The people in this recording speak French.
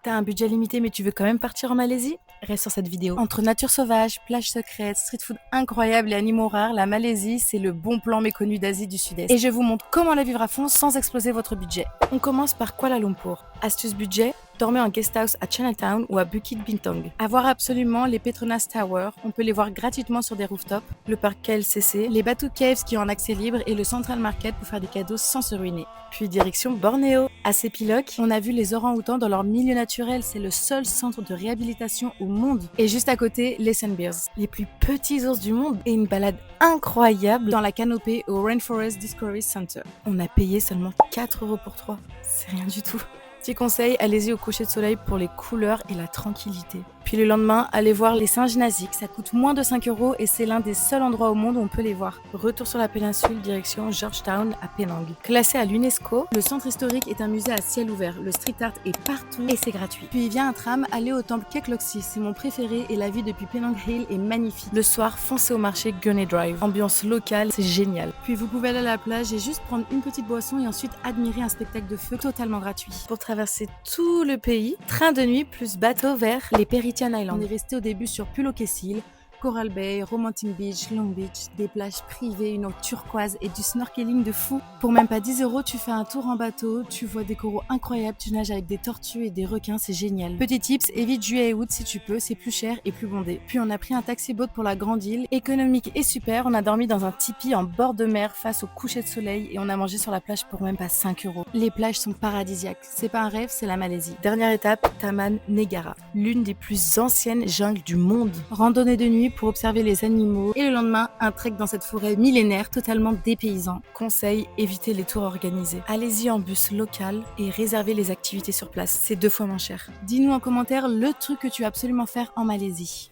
T'as un budget limité mais tu veux quand même partir en Malaisie? Reste sur cette vidéo. Entre nature sauvage, plages secrètes, street food incroyable et animaux rares, la Malaisie, c'est le bon plan méconnu d'Asie du Sud-Est. Et je vous montre comment la vivre à fond sans exploser votre budget. On commence par Kuala Lumpur. Astuce budget, dormez en guest house à Chinatown ou à Bukit Bintang. À voir absolument les Petronas Tower, on peut les voir gratuitement sur des rooftops, le parc KLCC, les Batu Caves qui ont un accès libre et le Central Market pour faire des cadeaux sans se ruiner. Puis direction Bornéo. À Sepilok, on a vu les orang-outans dans leur milieu naturel, c'est le seul centre de réhabilitation au monde. Et juste à côté, les Sunbears, les plus petits ours du monde, et une balade incroyable dans la canopée au Rainforest Discovery Center. On a payé seulement 4 € pour 3, c'est rien du tout. Petit conseil, allez-y au coucher de soleil pour les couleurs et la tranquillité. Puis le lendemain, allez voir les singes nasiques, ça coûte moins de 5 € et c'est l'un des seuls endroits au monde où on peut les voir. Retour sur la péninsule, direction Georgetown à Penang. Classé à l'UNESCO, le centre historique est un musée à ciel ouvert, le street art est partout et c'est gratuit. Puis il vient un tram, allez au temple Kek Lok-Si, c'est mon préféré et la vue depuis Penang Hill est magnifique. Le soir, foncez au marché Gurney Drive, ambiance locale, c'est génial. Puis vous pouvez aller à la plage et juste prendre une petite boisson et ensuite admirer un spectacle de feu totalement gratuit. Pour traverser tout le pays, train de nuit plus bateau vers les Perhentian Islands. On est resté au début sur Pulo Késil, Coral Bay, Romantic Beach, Long Beach, des plages privées, une eau turquoise et du snorkeling de fou. Pour même pas 10 €, tu fais un tour en bateau, tu vois des coraux incroyables, tu nages avec des tortues et des requins, c'est génial. Petit tips, évite juillet et août si tu peux, c'est plus cher et plus bondé. Puis on a pris un taxi-boat pour la grande île, économique et super, on a dormi dans un tipi en bord de mer face au coucher de soleil et on a mangé sur la plage pour même pas 5 €. Les plages sont paradisiaques, c'est pas un rêve, c'est la Malaisie. Dernière étape, Taman Negara, l'une des plus anciennes jungles du monde. Randonnée de nuit pour observer les animaux et le lendemain, un trek dans cette forêt millénaire totalement dépaysant. Conseil, évitez les tours organisés. Allez-y en bus local et réservez les activités sur place, c'est 2 fois moins cher. Dis-nous en commentaire le truc que tu veux absolument faire en Malaisie.